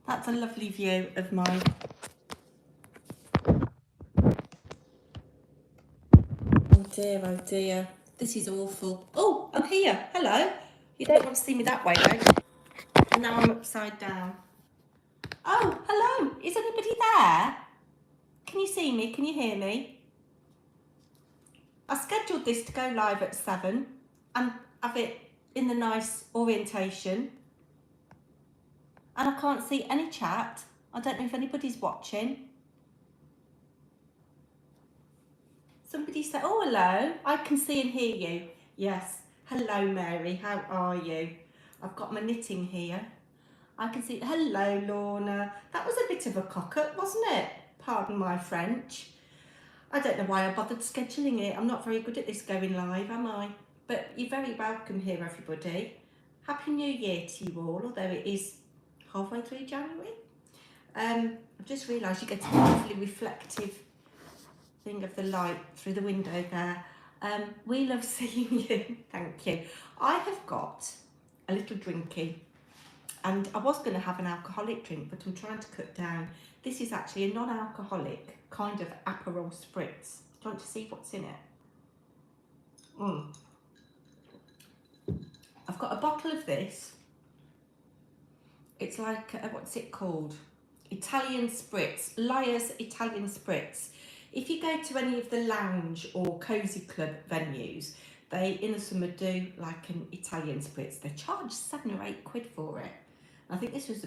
That's a lovely view of my... Oh dear. This is awful. Oh, I'm here. Hello. You don't want to see me that way, though. And now I'm upside down. Oh, hello. Is anybody there? Can you see me? Can you hear me? I scheduled this to go live at 7 and have it in the nice orientation. And I can't see any chat. I don't know if anybody's watching. Somebody said, oh, hello. I can see and hear you. Yes. Hello, Mary. How are you? I've got my knitting here. I can see. Hello, Lorna. That was a bit of a cock-up, wasn't it? Pardon my French. I don't know why I bothered scheduling it. I'm not very good at this going live, am I? But you're very welcome here, everybody. Happy New Year to you all, although it is halfway through January. I've just realised you get a lovely reflective thing of the light through the window there. We love seeing you. Thank you. I have got a little drinky, and I was going to have an alcoholic drink, but I'm trying to cut down. This is actually a non-alcoholic kind of Aperol spritz. Do you want to see what's in it? I've got a bottle of this. It's like, what's it called? Italian spritz, Liar's Italian spritz. If you go to any of the lounge or cozy club venues, they in the summer do like an Italian spritz. They charge £7 or £8 for it. I think this was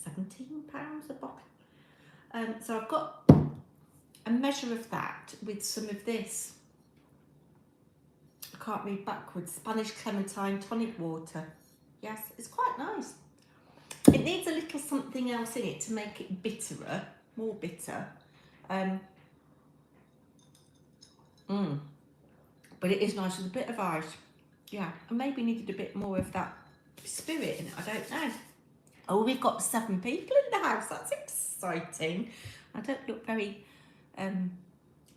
£17 a bottle. So I've got a measure of that with some of this. I can't read backwards. Spanish clementine tonic water. Yes, it's quite nice. It needs a little something else in it to make it bitterer, more bitter. But it is nice with a bit of ice. Yeah, I maybe needed a bit more of that spirit in it. I don't know. Oh, we've got 7 people in the house. That's exciting. I don't look very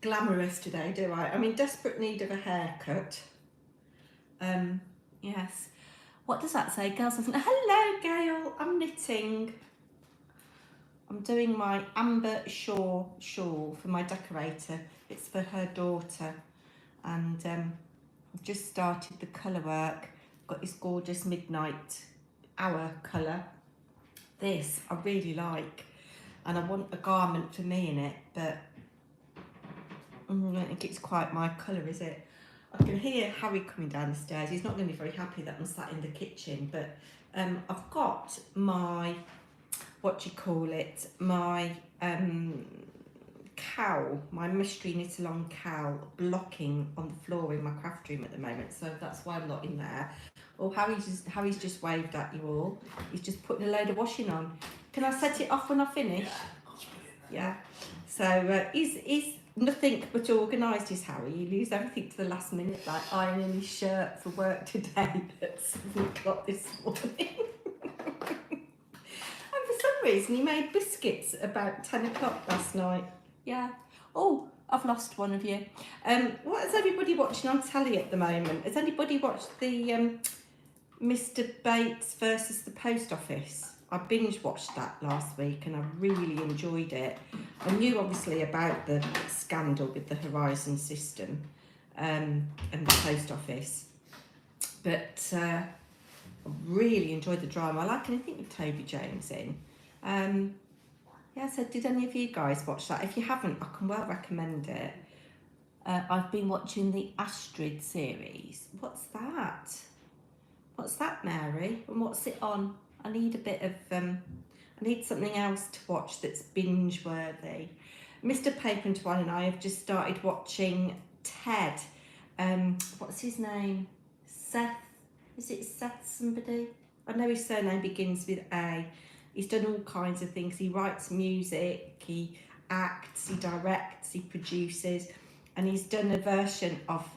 glamorous today, do I? I'm in desperate need of a haircut. Yes. What does that say? Girls, hello, Gail. I'm knitting. I'm doing my Amber Shaw shawl for my decorator. It's for her daughter. And I've just started the colour work. Got this gorgeous midnight hour colour. This I really like. And I want a garment for me in it, but I don't think it's quite my colour, is it? I can hear Harry coming down the stairs. He's not going to be very happy that I'm sat in the kitchen, but I've got my, my cowl, my mystery knit along cowl blocking on the floor in my craft room at the moment, so that's why I'm not in there. Oh, Harry's just waved at you all. He's just putting a load of washing on. Can I set it off when I finish? Yeah. So he's nothing but organised, is Harry. He leaves everything to the last minute, like ironing his shirt for work today at 7 o'clock this morning. And for some reason he made biscuits about 10 o'clock last night. Yeah. Oh, I've lost one of you. What is everybody watching on telly at the moment? Has anybody watched the Mr. Bates versus the Post Office? I binge watched that last week and I really enjoyed it. I knew obviously about the scandal with the Horizon system and the Post Office, but I really enjoyed the drama. I like anything with Toby Jones in. Yeah, so did any of you guys watch that? If you haven't, I can well recommend it. I've been watching the Astrid series. What's that? What's that, Mary? And what's it on? I need a bit of, I need something else to watch that's binge-worthy. Mr. Paper&Twine and I have just started watching Ted. What's his name? Seth? Is it Seth somebody? I know his surname begins with A. He's done all kinds of things. He writes music, he acts, he directs, he produces, and he's done a version of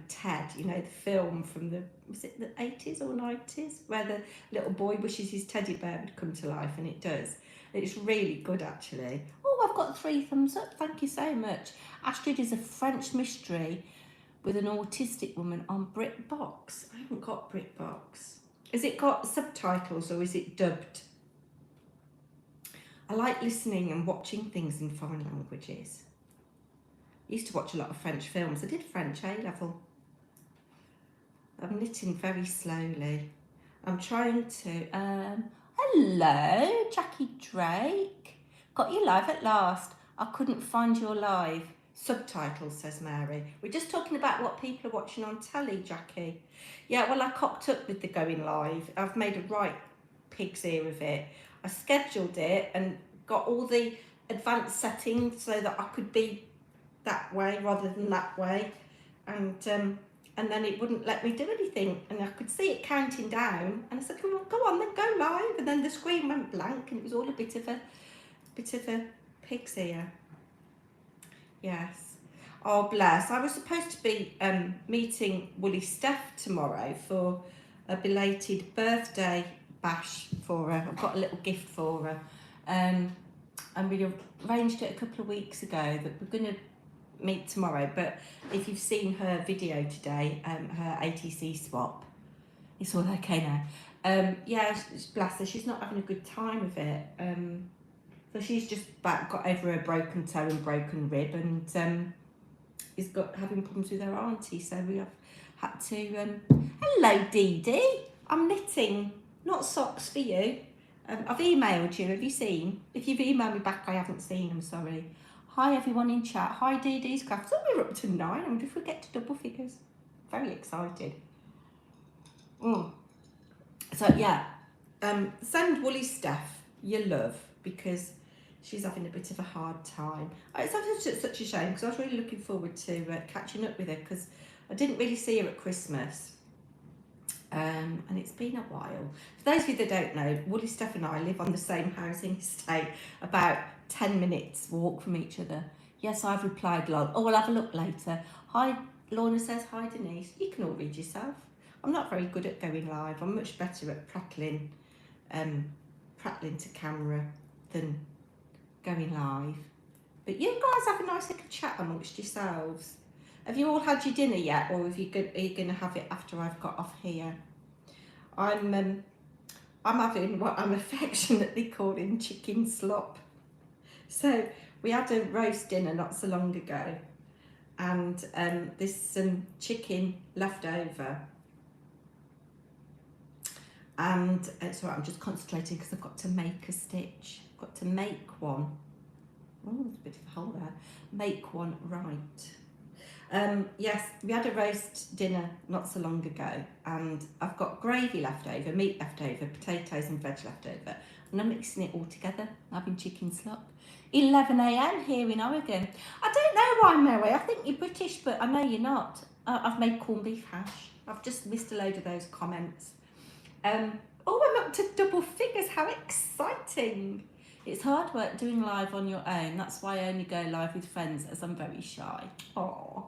Ted, you know, the film from the, was it the 80s or 90s, where the little boy wishes his teddy bear would come to life, and it does. It's really good, actually. Oh, I've got 3 thumbs up. Thank you so much. Astrid is a French mystery with an autistic woman on BritBox. I haven't got BritBox. Has it got subtitles or is it dubbed? I like listening and watching things in foreign languages. I used to watch a lot of French films. I did French A-level. I'm knitting very slowly. I'm trying to... hello, Jackie Drake. Got you live at last. I couldn't find your live. Subtitles, says Mary. We're just talking about what people are watching on telly, Jackie. Yeah, well, I cocked up with the going live. I've made a right pig's ear of it. I scheduled it and got all the advanced settings so that I could be that way rather than that way. And then it wouldn't let me do anything. And I could see it counting down. And I said, well, go on then, go live. And then the screen went blank and it was all a bit of a pig's ear. Yes. Oh, bless. I was supposed to be meeting Woolly Steph tomorrow for a belated birthday bash for her. I've got a little gift for her. And we arranged it a couple of weeks ago that we're going to meet tomorrow. But if you've seen her video today, her ATC swap, it's all okay now. Yeah, bless her. She's not having a good time with it. So she's just got over her broken toe and broken rib, and is having problems with her auntie. So we have had to. Hello, Dee Dee. I'm knitting, not socks for you. I've emailed you. Have you seen? If you've emailed me back, I haven't seen. I'm sorry. Hi everyone in chat. Hi Dee Dee's Crafts. Oh, we're up to 9. I wonder if we get to double figures. Very excited. So yeah, send Woolly Steph your love because she's having a bit of a hard time. It's such a shame because I was really looking forward to catching up with her because I didn't really see her at Christmas. And it's been a while. For those of you that don't know, Woolly Steph and I live on the same housing estate, about 10 minutes walk from each other. Yes, I've replied, lol. Oh, we'll have a look later. Hi, Lorna says, hi Denise. You can all read yourself. I'm not very good at going live. I'm much better at prattling to camera than going live. But you guys have a nice little chat amongst yourselves. Have you all had your dinner yet, or are you going to have it after I've got off here? I'm having what I'm affectionately calling chicken slop. So we had a roast dinner not so long ago, and there's some chicken left over. And it's all right, I'm just concentrating because I've got to make a stitch. I've got to make one. Oh, there's a bit of a hole there. Make one right. Yes, we had a roast dinner not so long ago, and I've got gravy left over, meat left over, potatoes and veg left over, and I'm mixing it all together, having chicken slop. 11 AM here in Oregon. I don't know why, Mary. I think you're British, but I know you're not. I've made corned beef hash. I've just missed a load of those comments. Oh, I'm up to double figures. How exciting. It's hard work doing live on your own. That's why I only go live with friends, as I'm very shy. Oh.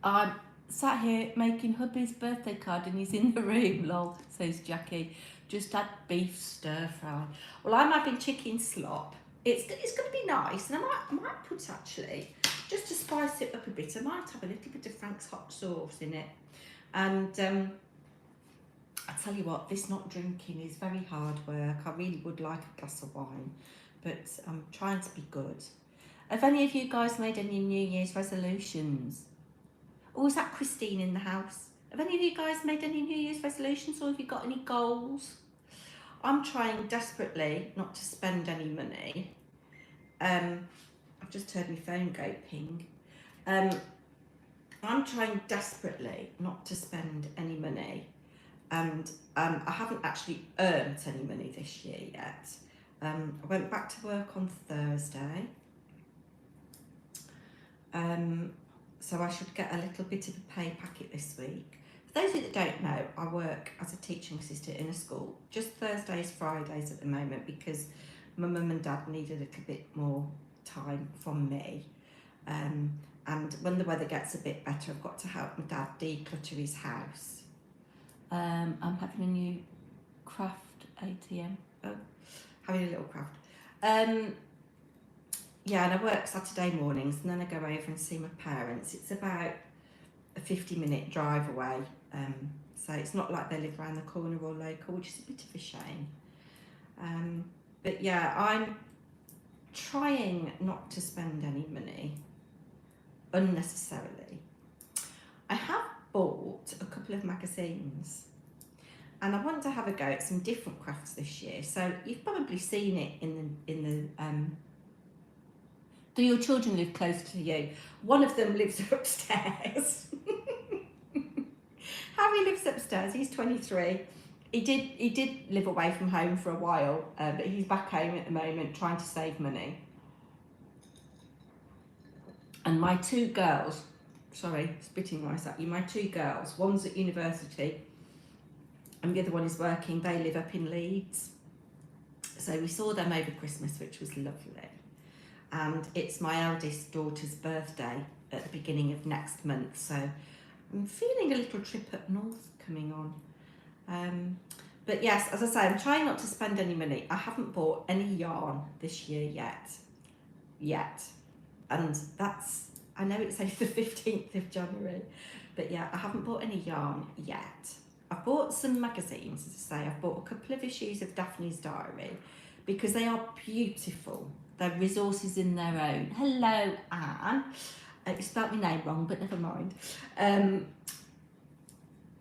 I'm sat here making hubby's birthday card and he's in the room, lol, says Jackie. Just had beef stir fry. Well, I'm having chicken slop. It's going to be nice, and I might put, actually, just to spice it up a bit, I might have a little bit of Frank's hot sauce in it. And I tell you what, this not drinking is very hard work. I really would like a glass of wine, but I'm trying to be good. Have any of you guys made any New Year's resolutions? Or is that Christine in the house? Have any of you guys made any New Year's resolutions, or have you got any goals? I'm trying desperately not to spend any money. I've just heard my phone go ping. I'm trying desperately not to spend any money, and I haven't actually earned any money this year yet. I went back to work on Thursday. So I should get a little bit of a pay packet this week. For those of you that don't know, I work as a teaching assistant in a school, just Thursdays, Fridays at the moment, because my mum and dad need a little bit more time from me. And when the weather gets a bit better, I've got to help my dad declutter his house. I'm having a new craft ATM. Oh, having a little craft. Yeah, and I work Saturday mornings, and then I go over and see my parents. It's about a 50-minute drive away, so so it's not like they live around the corner or local, which is a bit of a shame. But yeah, I'm trying not to spend any money unnecessarily. I have bought a couple of magazines and I want to have a go at some different crafts this year. So you've probably seen it in the do your children live close to you? One of them lives upstairs. Harry lives upstairs, he's 23. He did live away from home for a while, but he's back home at the moment trying to save money. And my two girls, sorry, spitting rice at you, my two girls, one's at university and the other one is working, they live up in Leeds. So we saw them over Christmas, which was lovely. And it's my eldest daughter's birthday at the beginning of next month, so I'm feeling a little trip up north coming on. But yes, as I say, I'm trying not to spend any money. I haven't bought any yarn this year yet. And that's, I know it's only the 15th of January, but yeah, I haven't bought any yarn yet. I've bought some magazines, as I say. I've bought a couple of issues of Daphne's Diary because they are beautiful. They're resources in their own. Hello, Anne. You spelt my name wrong, but never mind.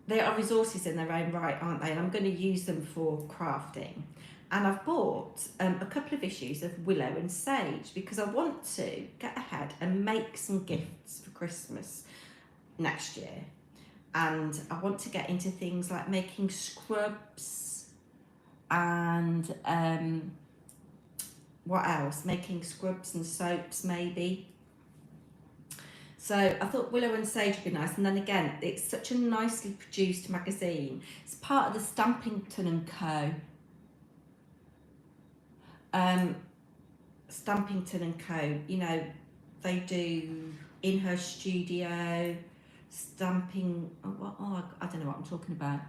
They are resources in their own right, aren't they? And I'm going to use them for crafting. And I've bought a couple of issues of Willow and Sage because I want to get ahead and make some gifts for Christmas next year. And I want to get into things like making scrubs and what else? Making scrubs and soaps maybe. So I thought Willow and Sage would be nice. And then again, it's such a nicely produced magazine. It's part of the Stampington and Co. Stampington and Co. You know, they do In Her Studio, stamping. I don't know what I'm talking about.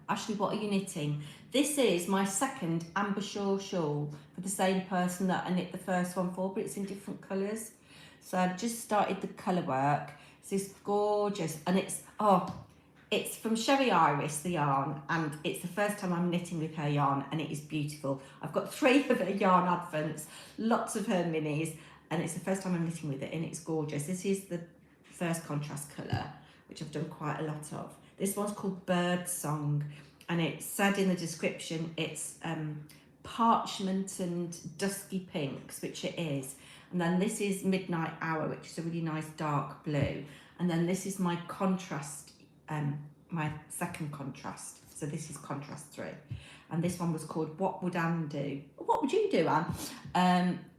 Ashley, what are you knitting? This is my second Ambershaw shawl for the same person that I knit the first one for, but it's in different colours. So I've just started the colour work. This is gorgeous, and it's from Sherry Iris, the yarn, and it's the first time I'm knitting with her yarn, and it is beautiful. I've got 3 of her yarn advents, lots of her minis, and it's the first time I'm knitting with it, and it's gorgeous. This is the first contrast colour, which I've done quite a lot of. This one's called Bird Song, and it said in the description it's parchment and dusky pinks, which it is. And then this is Midnight Hour, which is a really nice dark blue. And then this is my contrast, my second contrast. So this is contrast 3. And this one was called What Would Anne Do? What would you do, Anne?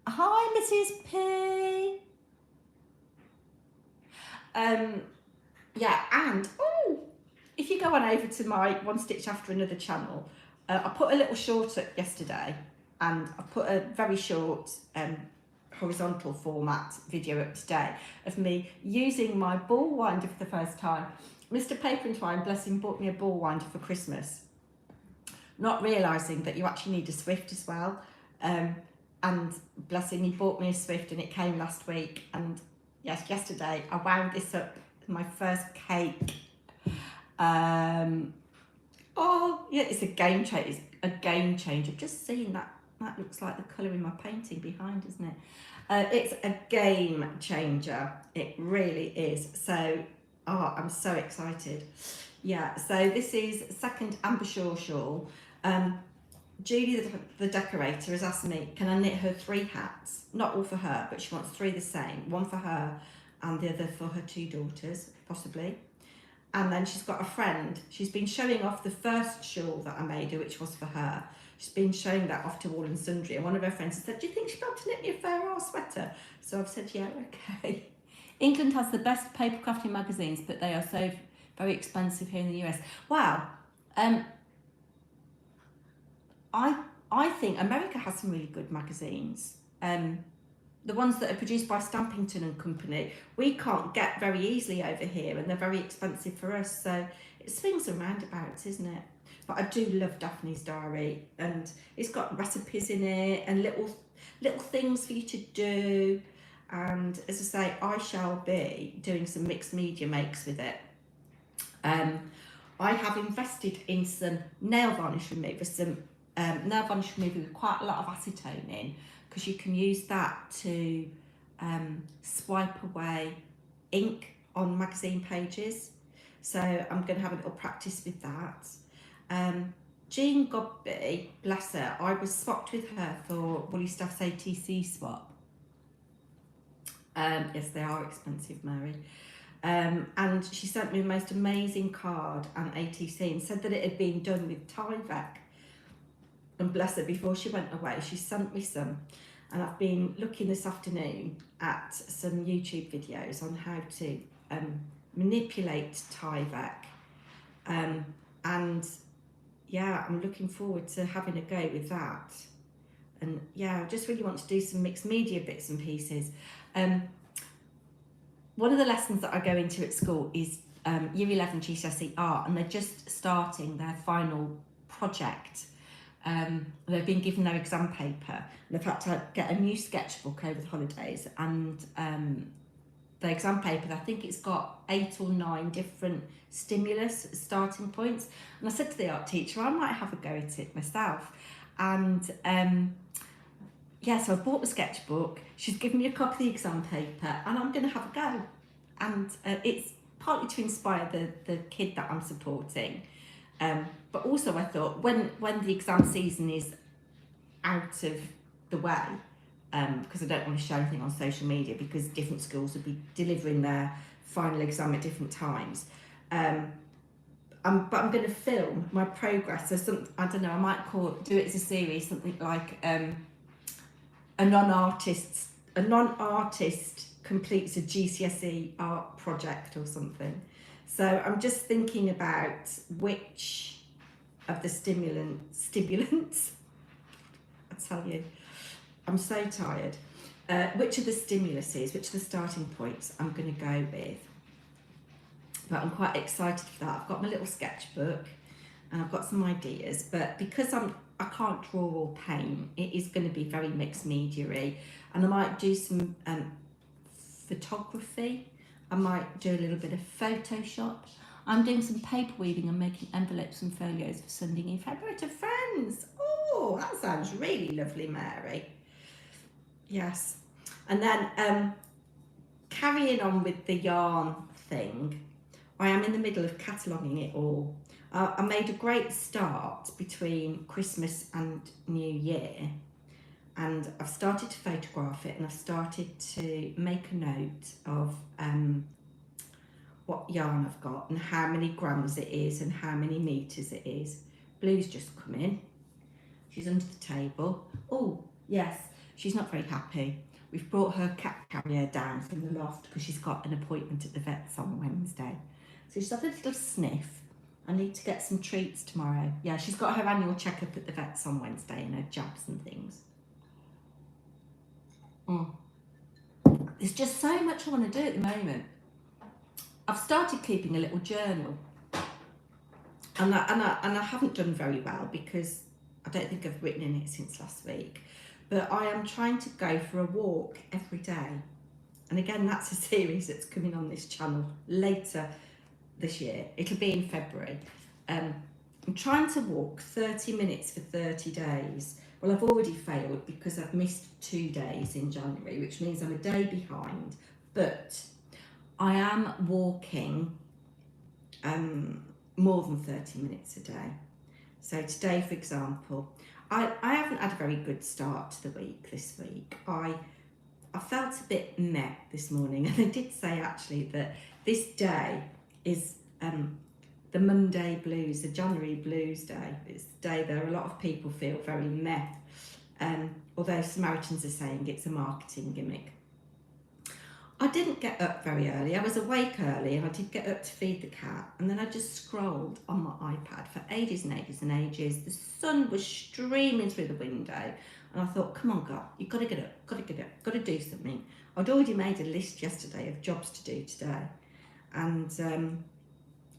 Hi, Mrs. P. Yeah, and if you go on over to my One Stitch After Another channel, I put a little short up yesterday, and I put a very short horizontal format video up today of me using my ball winder for the first time. Mr. Paper&Twine, bless him, bought me a ball winder for Christmas, not realising that you actually need a Swift as well. And bless him, he bought me a Swift and it came last week. And yes, yesterday I wound this up, my first cake. Oh yeah, it's a game changer. It's a game changer. Just seeing that looks like the colour in my painting behind, isn't it? It's a game changer. It really is. So, I'm so excited. Yeah, so this is second Ambershaw shawl. Julie, the decorator, has asked me, can I knit her 3 hats? Not all for her, but she wants 3 the same. One for her and the other for her 2 daughters, possibly. And then she's got a friend. She's been showing off the first shawl that I made her, which was for her. She's been showing that off to all and sundry. And one of her friends said, do you think she'd be able to knit me a fair R sweater? So I've said, yeah, okay. England has the best paper crafting magazines, but they are so very expensive here in the US. Wow. I think America has some really good magazines. The ones that are produced by Stampington and Company, we can't get very easily over here, and they're very expensive for us. So it swings and roundabouts, isn't it? But I do love Daphne's Diary, and it's got recipes in it and little things for you to do. And as I say, I shall be doing some mixed media makes with it. I have invested in some nail varnish remover, nail varnish remover with quite a lot of acetone in, because you can use that to swipe away ink on magazine pages. So I'm going to have a little practice with that. Jean Godby, bless her, I was swapped with her for Woolly Staff's ATC swap. Yes, they are expensive, Mary. And she sent me the most amazing card and ATC and said that it had been done with Tyvek. And bless her, before she went away, she sent me some. And I've been looking this afternoon at some YouTube videos on how to manipulate Tyvek. And yeah, I'm looking forward to having a go with that. And yeah, I just really want to do some mixed media bits and pieces. One of the lessons that I go into at school is Year 11 GCSE Art, and they're just starting their final project. They've been given their exam paper, and they've had to get a new sketchbook over the holidays, and the exam paper, I think it's got 8 or 9 different stimulus starting points. And I said to the art teacher, I might have a go at it myself. And yeah, so I've bought the sketchbook, she's given me a copy of the exam paper, and I'm going to have a go. And it's partly to inspire the kid that I'm supporting. But also I thought when the exam season is out of the way, because I don't want to show anything on social media because different schools will be delivering their final exam at different times. But I'm going to film my progress. So I don't know, I might do it as a series, something like a non-artist completes a GCSE art project or something. So I'm just thinking about which of the stimulants, I tell you, I'm so tired, which of the stimuluses, which of the starting points I'm going to go with. But I'm quite excited for that. I've got my little sketchbook and I've got some ideas, but because I can't draw or paint, it is going to be very mixed media-y, and I might do some photography. I might do a little bit of Photoshop. I'm doing some paper weaving and making envelopes and folios for sending in February to friends. Oh, that sounds really lovely, Mary. Yes. And then carrying on with the yarn thing, I am in the middle of cataloguing it all. I made a great start between Christmas and New Year, and I've started to photograph it, and I've started to make a note of what yarn I've got and how many grams it is and how many meters it is. Blue's just come in. She's under the table. Oh, yes, she's not very happy. We've brought her cat carrier down from the loft because she's got an appointment at the vet's on Wednesday. So she's had a little sniff. I need to get some treats tomorrow. Yeah, she's got her annual checkup at the vet's on Wednesday and her jabs and things. There's just so much I want to do at the moment. I've started keeping a little journal, and I haven't done very well because I don't think I've written in it since last week. But I am trying to go for a walk every day, and again, that's a series that's coming on this channel later this year. It'll be in February. I'm trying to walk 30 minutes for 30 days. Well, I've already failed because I've missed 2 days in January, which means I'm a day behind, but I am walking more than 30 minutes a day. So today, for example, I haven't had a very good start to the week this week. I felt a bit meh this morning, and I did say actually that this day is the Monday blues, the January blues day. It's the day that a lot of people feel very meh, although Samaritans are saying it's a marketing gimmick. I didn't get up very early. I was awake early and I did get up to feed the cat, and then I just scrolled on my iPad for ages and ages and ages. The sun was streaming through the window and I thought, come on God, you've got to get up, got to do something. I'd already made a list yesterday of jobs to do today, and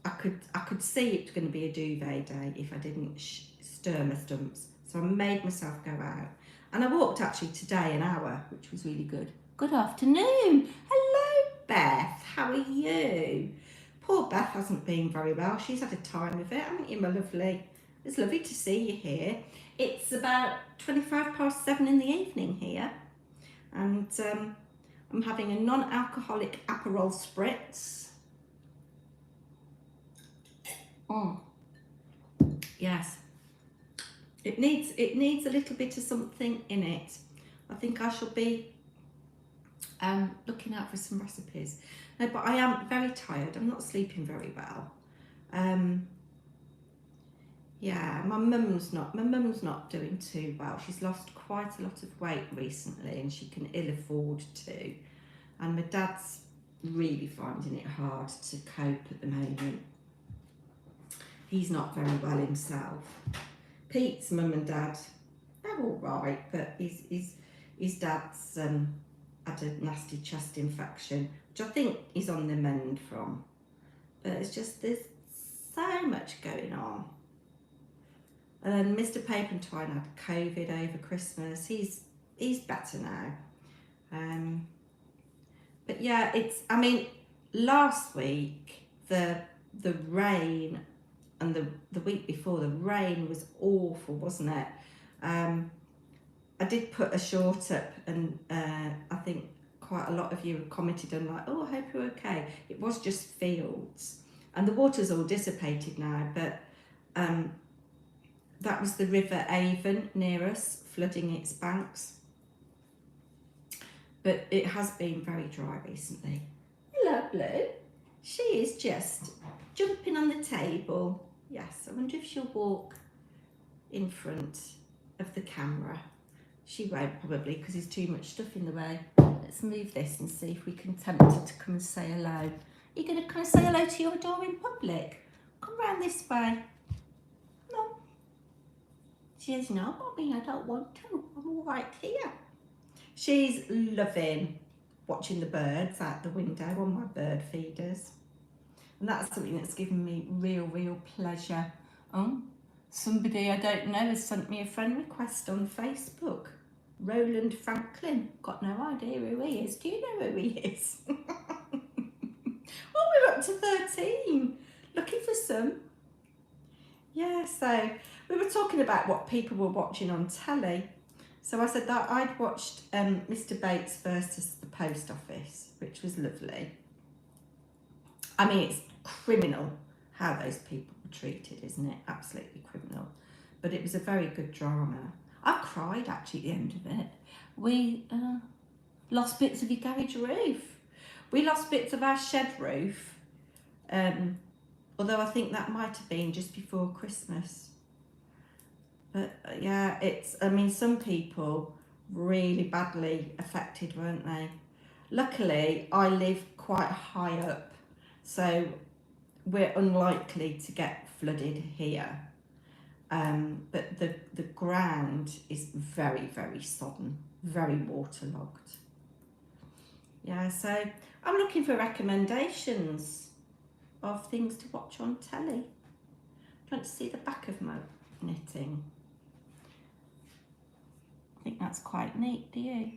I could see it was going to be a duvet day if I didn't stir my stumps. So I made myself go out, and I walked actually today an hour, which was really good. Good afternoon. Hello, Beth. How are you? Poor Beth hasn't been very well. She's had a time of it, haven't you, my lovely? It's lovely to see you here. It's about 7:25 in the evening here, and I'm having a non-alcoholic Aperol Spritz. Oh, yes. It needs a little bit of something in it. I think I shall be looking out for some recipes. No, but I am very tired. I'm not sleeping very well. Yeah, my mum's not doing too well. She's lost quite a lot of weight recently, and she can ill afford to. And my dad's really finding it hard to cope at the moment. He's not very well himself. Pete's mum and dad, they're all right, but his dad's had a nasty chest infection, which I think he's on the mend from. But it's just, there's so much going on. And then Mr. Paper&Twine had COVID over Christmas. He's better now. But yeah, I mean, last week the rain, and the week before, the rain was awful, wasn't it? I did put a short up, and I think quite a lot of you have commented on like, oh, I hope you're okay. It was just fields, and the water's all dissipated now, but that was the River Avon near us, flooding its banks. But it has been very dry recently. Hello, Blue. She is just jumping on the table. Yes, I wonder if she'll walk in front of the camera. She won't, probably, because there's too much stuff in the way. Let's move this and see if we can tempt her to come and say hello. Are you going to come and say hello to your adoring public? Come round this way. No. She says, no, Mommy, I don't want to. I'm all right here. She's loving watching the birds out the window on my bird feeders. And that's something that's given me real pleasure. Oh, somebody I don't know has sent me a friend request on Facebook. Roland Franklin. Got no idea who he is. Do you know who he is? Oh, we're up to 13. Looking for some. Yeah, so we were talking about what people were watching on telly. So I said that I'd watched Mr. Bates versus the Post Office, which was lovely. I mean, it's criminal how those people were treated, isn't it? Absolutely criminal. But it was a very good drama. I cried actually at the end of it. We lost bits of your garage roof. We lost bits of our shed roof. Although I think that might have been just before Christmas. But yeah, I mean, some people really badly affected, weren't they? Luckily, I live quite high up, so we're unlikely to get flooded here. But the ground is very sodden, very waterlogged. Yeah, so I'm looking for recommendations of things to watch on telly. Do you want to see the back of my knitting? I think that's quite neat, do you?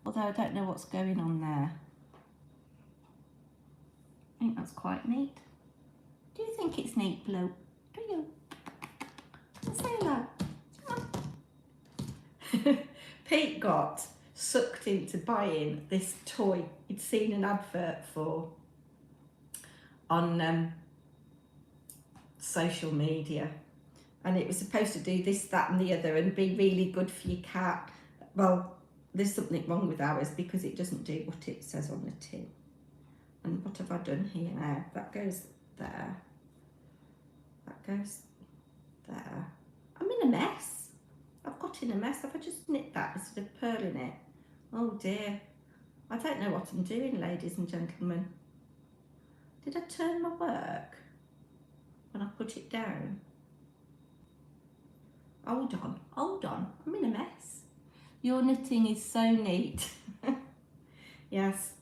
Although I don't know what's going on there. I think that's quite neat. Do you think it's neat, Blue? Do you? Say hello. Come on. Pete got sucked into buying this toy he'd seen an advert for on social media, and it was supposed to do this, that and the other and be really good for your cat. Well, there's something wrong with ours because it doesn't do what it says on the tin. And what have I done here now? That goes there. That goes there. I'm in a mess. I've got in a mess. Have I just knit that instead of purling it? Oh dear. I don't know what I'm doing, ladies and gentlemen. Did I turn my work when I put it down? Hold on. I'm in a mess. Your knitting is so neat. Yes.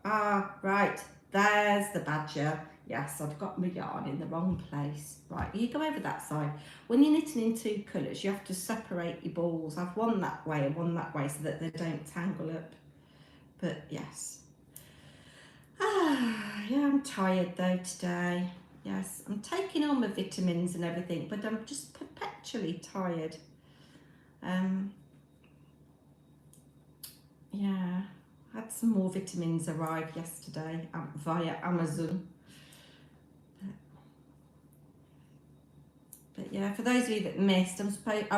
Ah, right. There's the badger. Yes, I've got my yarn in the wrong place. Right, you go over that side. When you're knitting in two colours, you have to separate your balls. I've one that way and one that way so that they don't tangle up. But yes. Ah. Yeah, I'm tired though today. Yes, I'm taking all my vitamins and everything, but I'm just perpetually tired. Yeah, had some more vitamins arrive yesterday via Amazon. But yeah, for those of you that missed, I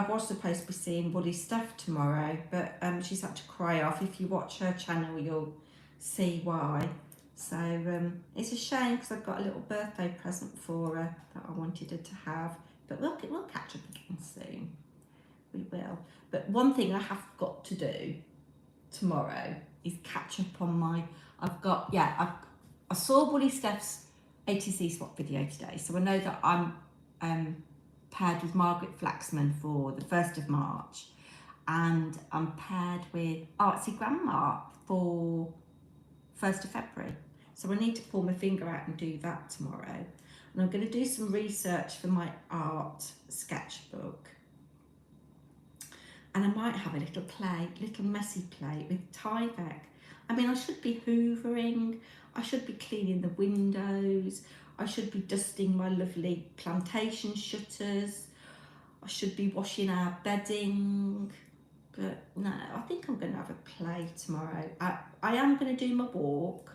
was supposed to be seeing Woolly Stuff tomorrow, but she's had to cry off. If you watch her channel, you'll see why. So it's a shame because I've got a little birthday present for her that I wanted her to have. But we'll catch up again soon. We will. But one thing I have got to do tomorrow is catch up on my. I saw Woolly Steph's ATC swap video today, so I know that I'm paired with Margaret Flaxman for the 1st of March, and I'm paired with Artsy Grandma for 1st of February. So I need to pull my finger out and do that tomorrow. And I'm going to do some research for my art sketchbook. And I might have a little messy plate with Tyvek. I mean, I should be hoovering, I should be cleaning the windows, I should be dusting my lovely plantation shutters, I should be washing our bedding, but no, I think I'm going to have a play tomorrow. I am going to do my walk,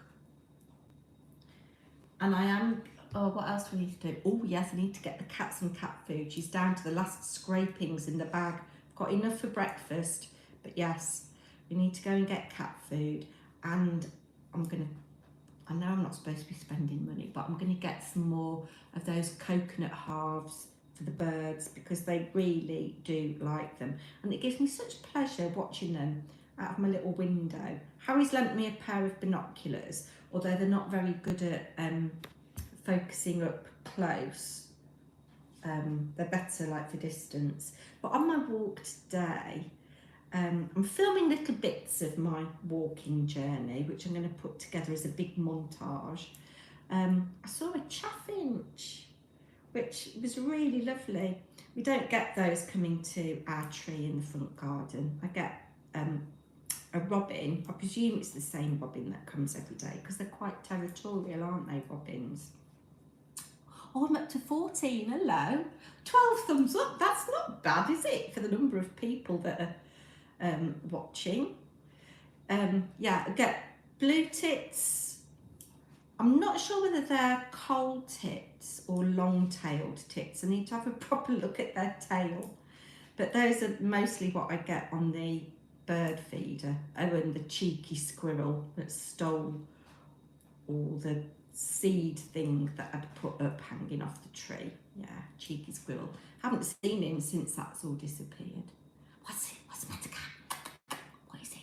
and I am, what else do we need to do? Oh yes, I need to get the cat some cat food. She's down to the last scrapings in the bag. Got enough for breakfast, but yes, we need to go and get cat food, and I know I'm not supposed to be spending money, but I'm going to get some more of those coconut halves for the birds because they really do like them, and it gives me such pleasure watching them out of my little window. Harry's lent me a pair of binoculars, although they're not very good at focusing up close. They're better like for distance. But on my walk today, I'm filming little bits of my walking journey, which I'm going to put together as a big montage. I saw a chaffinch, which was really lovely. We don't get those coming to our tree in the front garden. I get a robin. I presume it's the same robin that comes every day because they're quite territorial, aren't they, robins? Oh, I'm up to 14, hello. 12 thumbs up, that's not bad, is it, for the number of people that are watching. Yeah, I get blue tits. I'm not sure whether they're coal tits or long-tailed tits. I need to have a proper look at their tail. But those are mostly what I get on the bird feeder. Oh, and the cheeky squirrel that stole all the seed thing that I'd put up hanging off the tree. Yeah, cheeky squirrel. Haven't seen him since that's all disappeared. What's it? What's the matter, cat? What is it?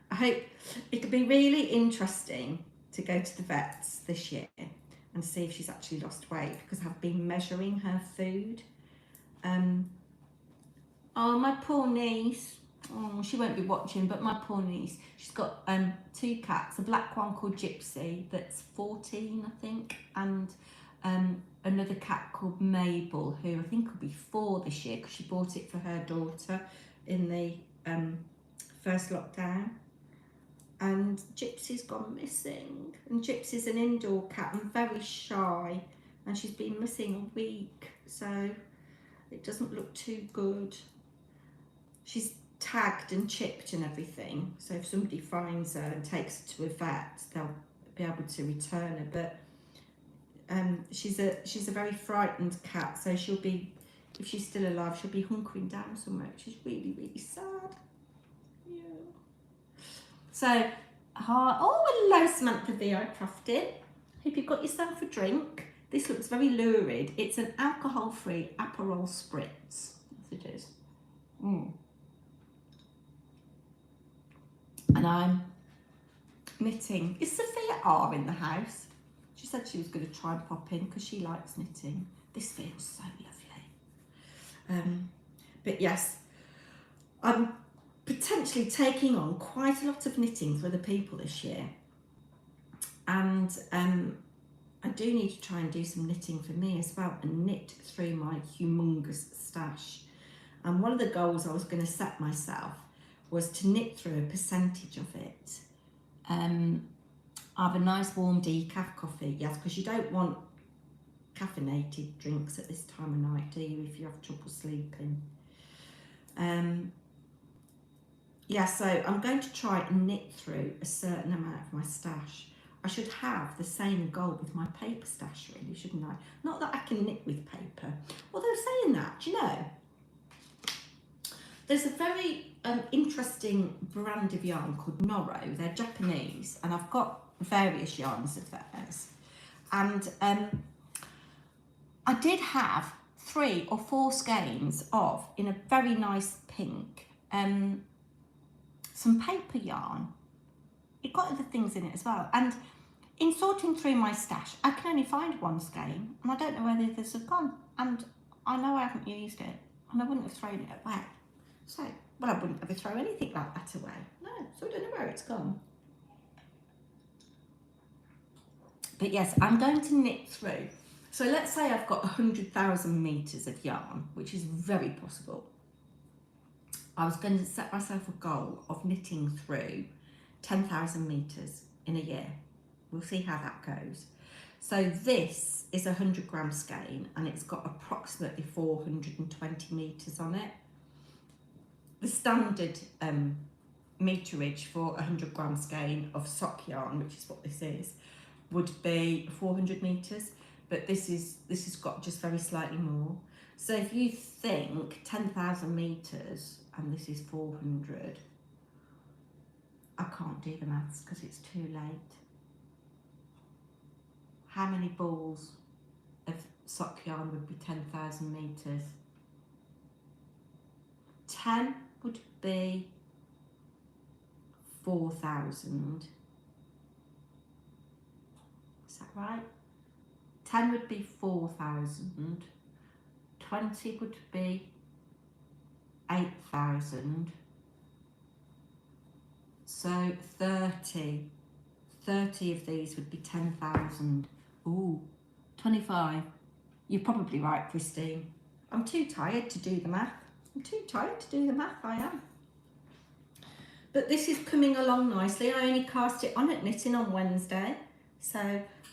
I hope it'll be really interesting to go to the vets this year and see if she's actually lost weight, because I've been measuring her food. Oh, my poor niece. Oh, she won't be watching, but my poor niece, she's got 2 cats, a black one called Gypsy that's 14, I think, and another cat called Mabel, who I think will be 4 this year because she bought it for her daughter in the first lockdown. And Gypsy's gone missing, and Gypsy's an indoor cat and very shy, and she's been missing a week, so it doesn't look too good. She's tagged and chipped and everything, so if somebody finds her and takes her to a vet, they'll be able to return her. But she's a very frightened cat, so she'll be, if she's still alive, she'll be hunkering down somewhere, which is really, really sad. Yeah. So, oh, hello Samantha V.I. Crafting. Hope you've got yourself a drink. This looks very lurid. It's an alcohol-free Aperol Spritz. Yes, it is. And I'm knitting. Is Sophia R in the house? She said she was going to try and pop in because she likes knitting. This feels so lovely. But yes, I'm potentially taking on quite a lot of knitting for other people this year. And I do need to try and do some knitting for me as well and knit through my humongous stash. And one of the goals I was going to set myself was to knit through a percentage of it. have a nice warm decaf coffee, yes, because you don't want caffeinated drinks at this time of night, do you, if you have trouble sleeping? Yeah, so I'm going to try and knit through a certain amount of my stash. I should have the same goal with my paper stash, really, shouldn't I? Not that I can knit with paper. Although saying that, do you know, there's a very interesting brand of yarn called Noro. They're Japanese, and I've got various yarns of theirs. And I did have 3 or 4 skeins of, in a very nice pink, some paper yarn. It got other things in it as well. And in sorting through my stash, I can only find 1 skein, and I don't know where the others have gone. And I know I haven't used it, and I wouldn't have thrown it away. So, well, I wouldn't ever throw anything like that away. No, so I don't know where it's gone. But yes, I'm going to knit through. So let's say I've got 100,000 metres of yarn, which is very possible. I was going to set myself a goal of knitting through 10,000 metres in a year. We'll see how that goes. So this is a 100 gram skein, and it's got approximately 420 metres on it. The standard meterage for a 100 gram skein of sock yarn, which is what this is, would be 400 metres, but this has got just very slightly more. So if you think 10,000 metres and this is 400, I can't do the maths because it's too late. How many balls of sock yarn would be 10,000 metres? 10 would be 4,000. Is that right? 10 would be 4,000. 20 would be 8,000. So 30 of these would be 10,000. Ooh, 25. You're probably right, Christine. I'm too tired to do the math. I am. But this is coming along nicely. I only cast it on at knitting on Wednesday. So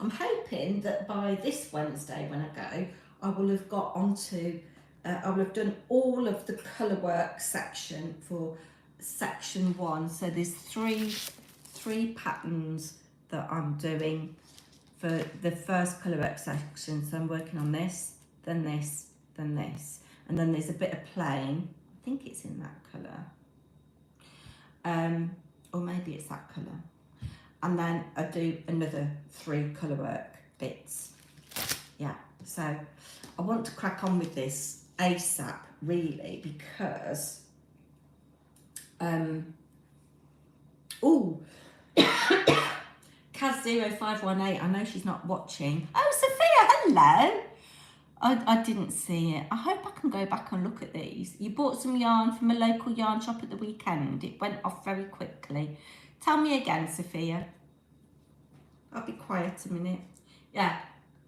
I'm hoping that by this Wednesday when I go, I will have got onto, I will have done all of the colour work section for section 1. So there's three patterns that I'm doing for the first colour work section. So I'm working on this, then this, then this. And then there's a bit of plain. I think it's in that colour. Or maybe it's that colour. And then I do another 3 colour work bits. Yeah, so I want to crack on with this ASAP, really, because Kaz0518, I know she's not watching. Oh, Sophia, hello. I didn't see it. I hope I can go back and look at these. You bought some yarn from a local yarn shop at the weekend. It went off very quickly. Tell me again, Sophia. I'll be quiet a minute. Yeah,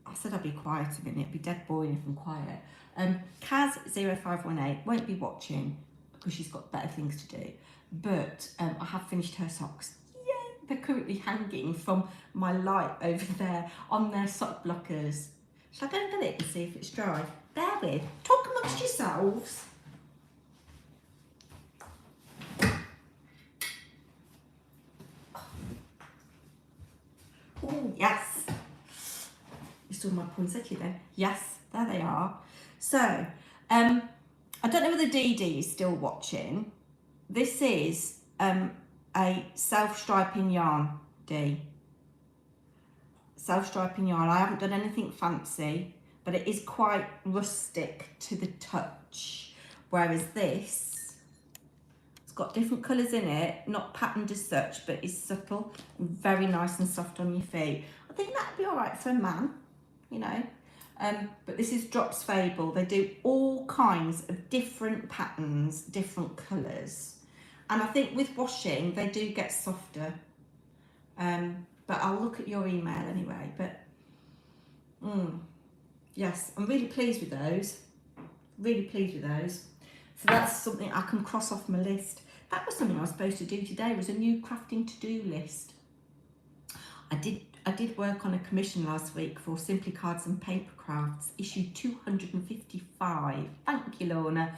I said I'll be quiet a minute. It'd be dead boring if I'm quiet. Kaz0518 won't be watching because she's got better things to do. But I have finished her socks. Yeah, they're currently hanging from my light over there on their sock blockers. Shall I go and get it and see if it's dry? Bear with. Talk amongst yourselves. Oh, yes. You saw my poinsettia then. Yes, there they are. So, I don't know whether Dee Dee is still watching. This is a self-striping yarn, Dee. Self-striping yarn. I haven't done anything fancy, but it is quite rustic to the touch. Whereas this, it's got different colours in it, not patterned as such, but is subtle and very nice and soft on your feet. I think that'd be all right for a man, you know. But this is Drops Fable. They do all kinds of different patterns, different colours. And I think with washing, they do get softer. But I'll look at your email anyway. But yes, I'm really pleased with those. Really pleased with those. So that's something I can cross off my list. That was something I was supposed to do today, was a new crafting to-do list. I did work on a commission last week for Simply Cards and Paper Crafts, issue 255. Thank you, Lorna.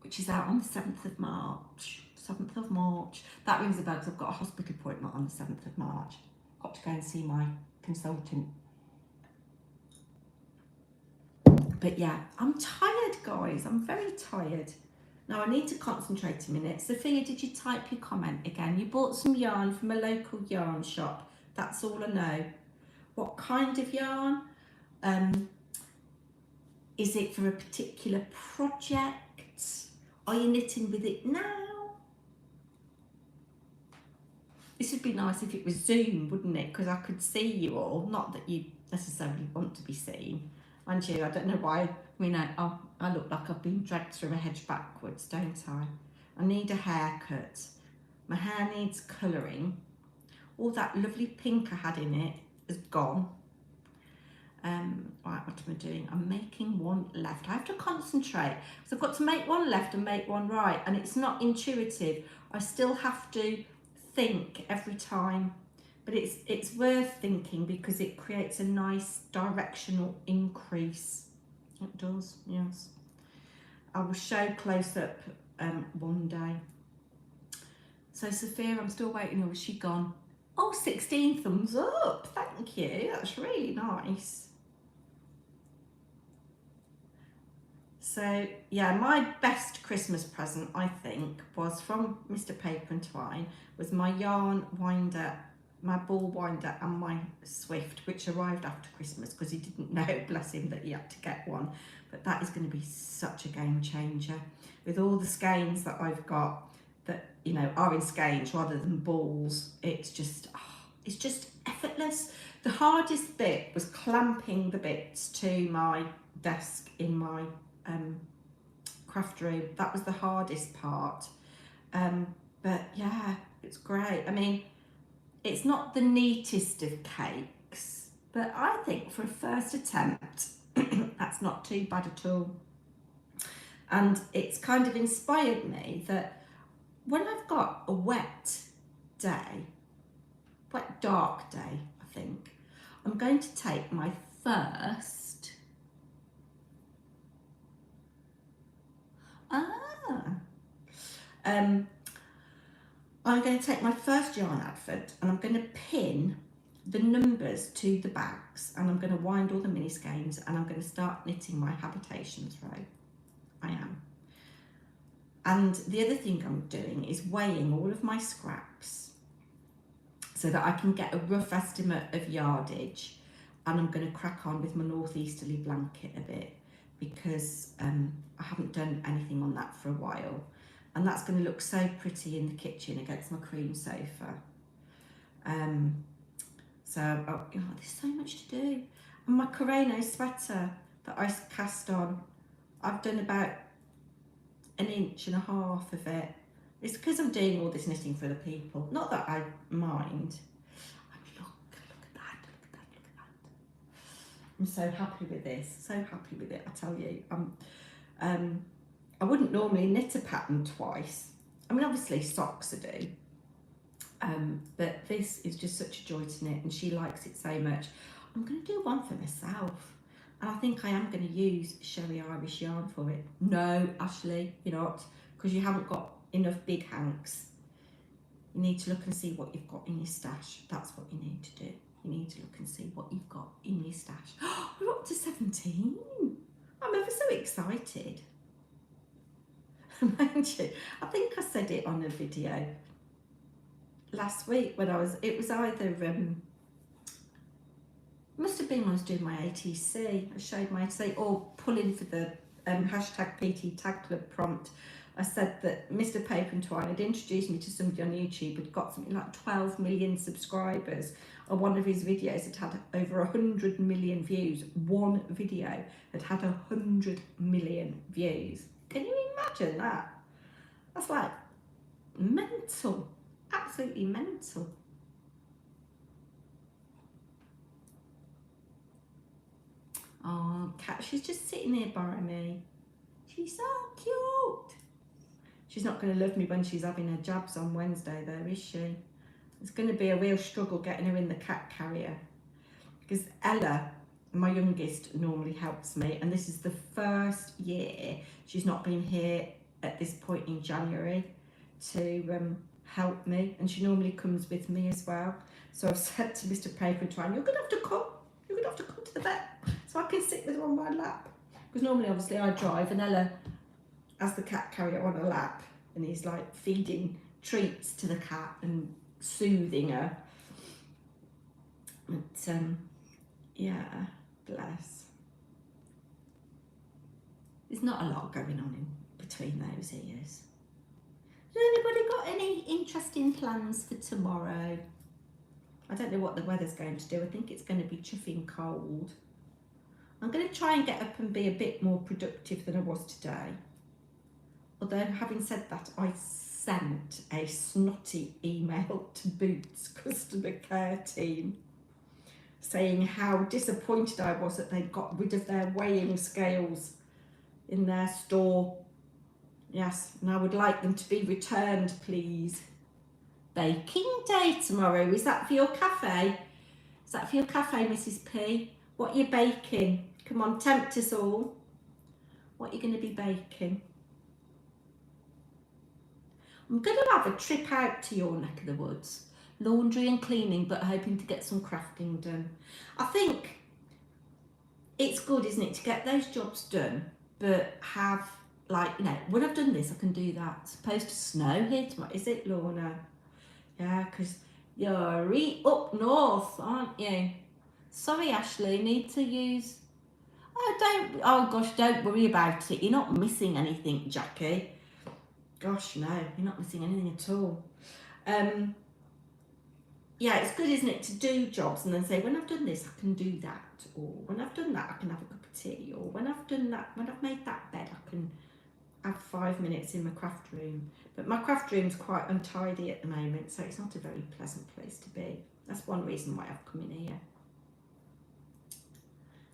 Which is out on the 7th of March. 7th of March. That rings a bell because I've got a hospital appointment on the 7th of March. Got to go and see my consultant. But yeah, I'm tired, guys. I'm very tired. Now I need to concentrate a minute. Sophia, did you type your comment again? You bought some yarn from a local yarn shop. That's all I know. What kind of yarn? Is it for a particular project? Are you knitting with it now? This would be nice if it was Zoom, wouldn't it? Because I could see you all. Not that you necessarily want to be seen. And you, I don't know why. I mean, I look like I've been dragged through a hedge backwards, don't I? I need a haircut. My hair needs colouring. All that lovely pink I had in it is gone. Right, what am I doing? I'm making one left. I have to concentrate because I've got to make one left and make one right, and it's not intuitive. I still have to think every time, but it's worth thinking because it creates a nice directional increase. It does, yes. I will show close up one day. So Sophia, I'm still waiting, or is she gone? Oh, 16 thumbs up, thank you, that's really nice. So yeah, my best Christmas present, I think, was from Mr. Paper&Twine, was my yarn winder, my ball winder and my Swift, which arrived after Christmas because he didn't know, bless him, that he had to get one. But that is going to be such a game changer with all the skeins that I've got that, you know, are in skeins rather than balls. It's just effortless. The hardest bit was clamping the bits to my desk in my craft room. That was the hardest part, but yeah, it's great. I mean, it's not the neatest of cakes, but I think for a first attempt that's not too bad at all. And it's kind of inspired me that when I've got a wet dark day, I think I'm going to take my first I'm going to take my first yarn advert and I'm going to pin the numbers to the backs, and I'm going to wind all the mini skeins, and I'm going to start knitting my habitations row. I am. And the other thing I'm doing is weighing all of my scraps so that I can get a rough estimate of yardage, and I'm going to crack on with my northeasterly blanket a bit because I haven't done anything on that for a while, and that's going to look so pretty in the kitchen against my cream sofa. There's so much to do. And my Coreno sweater that I cast on, I've done about 1.5 inches of it. It's because I'm doing all this knitting for the people. Not that I mind. I mean, look at that. I'm so happy with this. So happy with it, I tell you. I wouldn't normally knit a pattern twice. I mean, obviously socks I do. But this is just such a joy to knit, and she likes it so much. I'm going to do one for myself, and I think I am going to use Sherry Irish yarn for it. No, Ashley, you're not, because you haven't got enough big hanks. You need to look and see what you've got in your stash. That's what you need to do. You need to look and see what you've got in your stash. We're up to 17. I'm ever so excited. Mind you, I think I said it on a video last week when it was either, must have been when I was doing my ATC, I showed my ATC, or pulling for the hashtag PT Tag Club prompt. I said that Mr. Paper&Twine had introduced me to somebody on YouTube who'd got something like 12 million subscribers, and one of his videos had had over 100 million views. One video had had 100 million views. Can you imagine that? That's like mental. Absolutely mental. Oh, Cat, she's just sitting here by me. She's so cute. She's not going to love me when she's having her jabs on Wednesday though, is she? It's going to be a real struggle getting her in the cat carrier, because Ella, my youngest, normally helps me, and this is the first year she's not been here at this point in January to help me, and she normally comes with me as well. So I've said to Mr. Paper&Twine, you're going to have to come. You're going to have to come to the vet so I can sit with her on my lap. Because normally, obviously, I drive and Ella has the cat carrier on her lap and he's like feeding treats to the cat and soothing her. But, yeah, bless. There's not a lot going on in between those ears. Has anybody got any interesting plans for tomorrow? I don't know what the weather's going to do. I think it's going to be chuffing cold. I'm going to try and get up and be a bit more productive than I was today. Although, having said that, I sent a snotty email to Boots customer care team saying how disappointed I was that they'd got rid of their weighing scales in their store. Yes, and I would like them to be returned, please. Baking day tomorrow. Is that for your cafe? Is that for your cafe, Mrs. P? What are you baking? Come on, tempt us all. What are you going to be baking? I'm going to have a trip out to your neck of the woods. Laundry and cleaning, but hoping to get some crafting done. I think it's good, isn't it, to get those jobs done, but have, like, you know, when I've done this, I can do that. It's supposed to snow here tomorrow, is it, Lorna? Yeah, because you're right up north, aren't you? Sorry, Ashley, need to use... Oh gosh, don't worry about it. You're not missing anything, Jackie. Gosh, no, you're not missing anything at all. Yeah, it's good, isn't it, to do jobs and then say, when I've done this, I can do that. Or when I've done that, I can have a cup of tea. Or when I've done that, when I've made that bed, I can have 5 minutes in my craft room. But my craft room's quite untidy at the moment, so it's not a very pleasant place to be. That's one reason why I've come in here.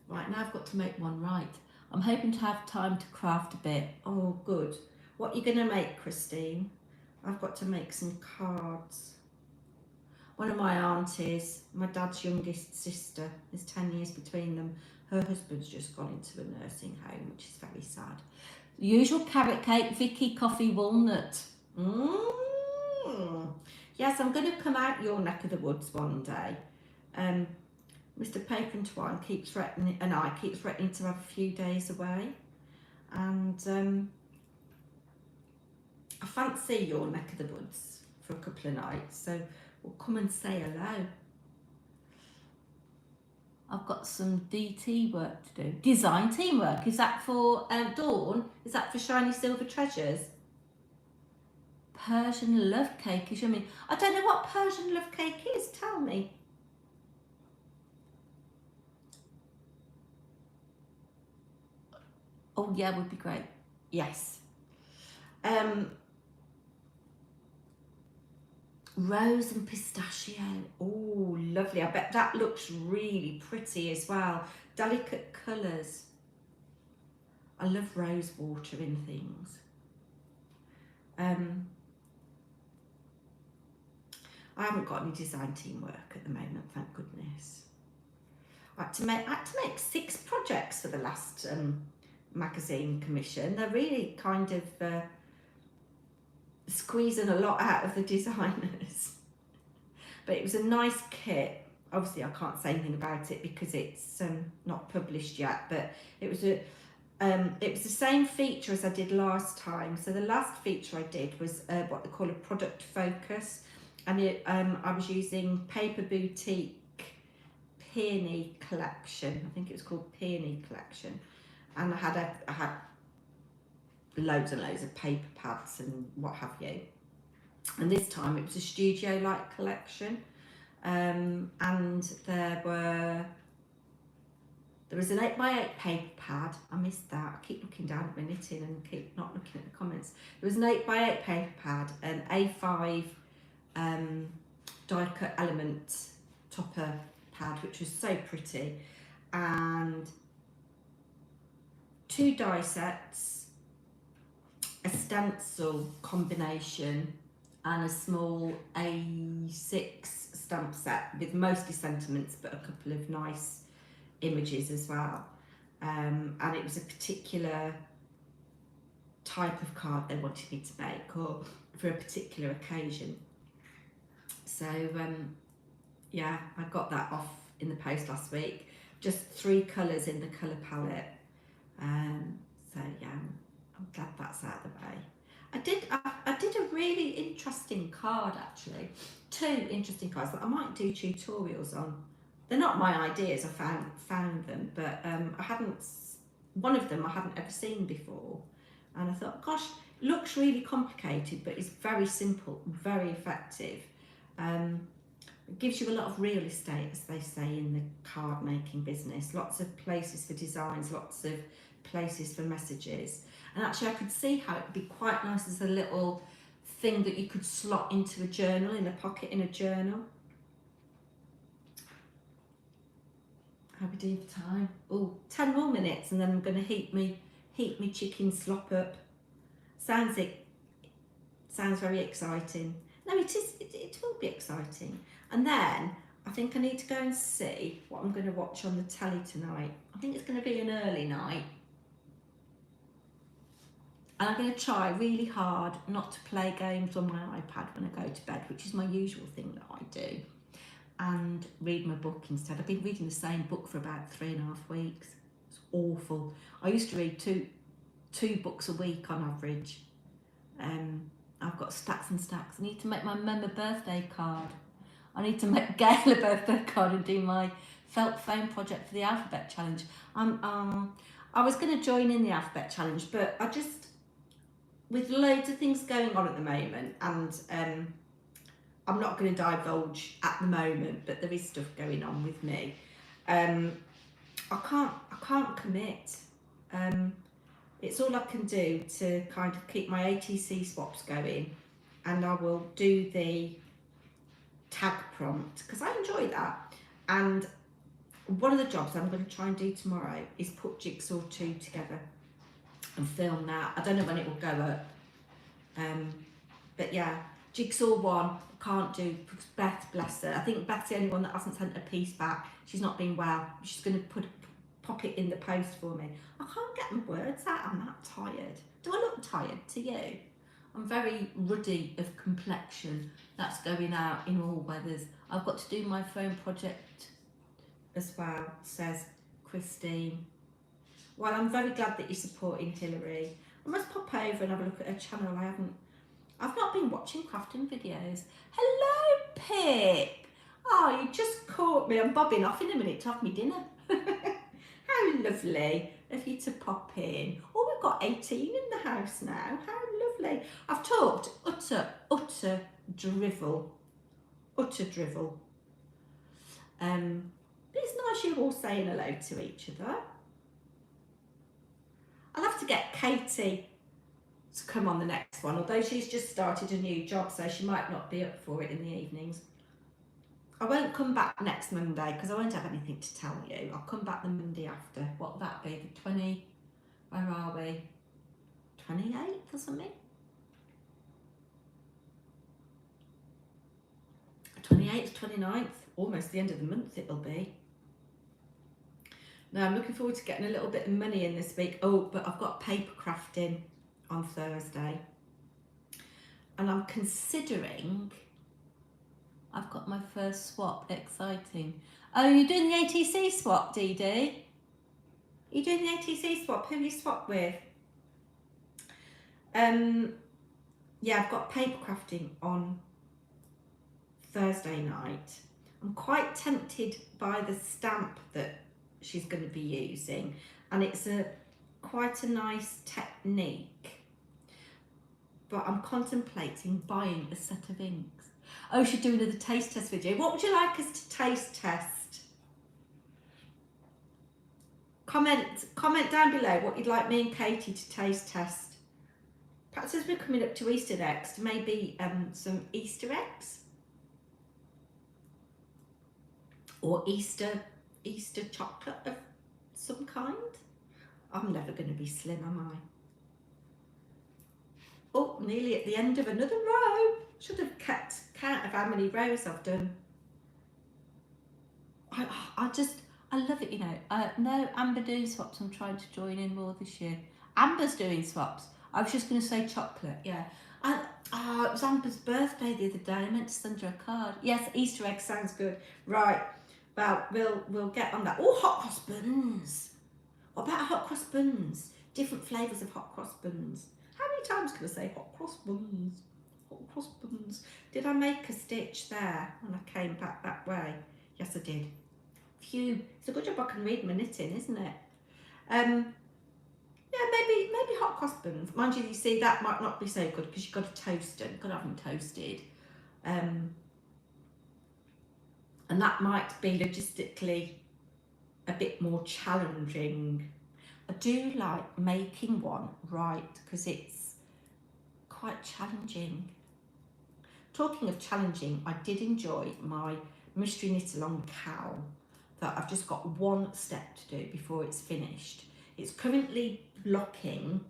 Right, now I've got to make one right. I'm hoping to have time to craft a bit. Oh, good. What are you going to make, Christine? I've got to make some cards. One of my aunties, my dad's youngest sister, there's 10 years between them. Her husband's just gone into a nursing home, which is very sad. The usual carrot cake, Vicky, coffee, walnut. Yes, I'm going to come out your neck of the woods one day. Mr. Paper&Twine keeps threatening, and I keep threatening to have a few days away. And I fancy your neck of the woods for a couple of nights, so we'll come and say hello. I've got some DT work to do. Design teamwork. Is that for Dawn? Is that for Shiny Silver Treasures? Persian love cake is yummy. I don't know what Persian love cake is. Tell me. Oh yeah, would be great. Yes. Rose and pistachio. Oh, lovely. I bet that looks really pretty as well. Delicate colours. I love rose water in things. I haven't got any design teamwork at the moment, thank goodness. I had to make 6 projects for the last magazine commission. They're really kind of squeezing a lot out of the designers. But it was a nice kit. Obviously I can't say anything about it because it's not published yet, but it was the same feature as I did last time. So the last feature I did was what they call a product focus, and I was using Paper Boutique Peony Collection. I think it was called Peony Collection, and I had loads and loads of paper pads and what have you. And this time it was a studio-like collection, and there was an 8x8 paper pad. I missed that. I keep looking down at my knitting and keep not looking at the comments. There was an 8x8 paper pad, an A5 die cut element topper pad, which was so pretty, and 2 die sets, a stencil combination, and a small A6 stamp set with mostly sentiments but a couple of nice images as well. And it was a particular type of card they wanted me to make, or for a particular occasion. So yeah, I got that off in the post last week. Just 3 colours in the colour palette. So yeah, I'm glad that's out of the way. I did a really interesting card actually. 2 interesting cards that I might do tutorials on. They're not my ideas, I found them, but one of them I hadn't ever seen before. And I thought, gosh, looks really complicated, but it's very simple, very effective. It gives you a lot of real estate, as they say in the card making business. Lots of places for designs, lots of places for messages. And actually I could see how it would be quite nice as a little thing that you could slot into a journal, in a pocket in a journal. How are we doing for time? Oh, 10 more minutes and then I'm going to heat me chicken slop up. Sounds very exciting. No, it will be exciting. And then I think I need to go and see what I'm going to watch on the telly tonight. I think it's going to be an early night. And I'm going to try really hard not to play games on my iPad when I go to bed, which is my usual thing that I do, and read my book instead. I've been reading the same book for about 3.5 weeks. It's awful. I used to read two books a week on average. I've got stacks and stacks. I need to make my mum a birthday card. I need to make Gail a birthday card and do my felt foam project for the alphabet challenge. I was going to join in the alphabet challenge, but I just, with loads of things going on at the moment, and I'm not going to divulge at the moment, but there is stuff going on with me. I can't commit. It's all I can do to kind of keep my ATC swaps going, and I will do the tag prompt because I enjoy that. And one of the jobs I'm going to try and do tomorrow is put Jigsaw 2 together and film that. I don't know when it will go up, but yeah, Jigsaw 1 I can't do because Beth, bless her, I think Beth's the only one that hasn't sent a piece back. She's not been well. She's going to pop it in the post for me. I can't get my words out. I'm that tired. Do I look tired to you? I'm very ruddy of complexion. That's going out in all weathers. I've got to do my phone project as well, says Christine. Well, I'm very glad that you're supporting Hilary. I must pop over and have a look at her channel. I've not been watching crafting videos. Hello, Pip. Oh, you just caught me. I'm bobbing off in a minute to have me dinner. How lovely of you to pop in. Oh, we've got 18 in the house now. How lovely. I've talked utter drivel. Utter drivel. But it's nice you're all saying hello to each other. I'll have to get Katie to come on the next one, although she's just started a new job, so she might not be up for it in the evenings. I won't come back next Monday because I won't have anything to tell you. I'll come back the Monday after. What will that be? The 20, where are we? 28th or something? 28th, 29th, almost the end of the month it'll be. Now I'm looking forward to getting a little bit of money in this week. Oh, but I've got paper crafting on Thursday. And I'm considering, I've got my first swap, exciting. Oh, you're doing the ATC swap, Dee Dee? You're doing the ATC swap, who have you swapped with? Yeah, I've got paper crafting on Thursday night. I'm quite tempted by the stamp that she's going to be using, and it's quite a nice technique, but I'm contemplating buying a set of inks. Oh, we should do another taste test video. What would you like us to taste test? Comment down below what you'd like me and Katie to taste test. Perhaps as we're coming up to Easter next, maybe some Easter eggs or Easter chocolate of some kind. I'm never going to be slim, am I? Oh, nearly at the end of another row. Should have kept count of how many rows I've done. I love it, you know. No, Amber doing swaps. I'm trying to join in more this year. Amber's doing swaps. I was just going to say chocolate, yeah. And it was Amber's birthday the other day. I meant to send her a card. Yes, Easter egg sounds good. Right. Well, we'll get on that. Oh, hot cross buns. What about hot cross buns? Different flavours of hot cross buns. How many times can I say hot cross buns? Hot cross buns. Did I make a stitch there when I came back that way? Yes, I did. Phew. It's a good job I can read my knitting, isn't it? Yeah, maybe hot cross buns. Mind you, see that might not be so good because you've got to toast them. You've got to have them toasted. And that might be logistically a bit more challenging. I do like making one right because it's quite challenging. Talking of challenging, I did enjoy my mystery knit along cowl that I've just got one step to do before it's finished. It's currently blocking.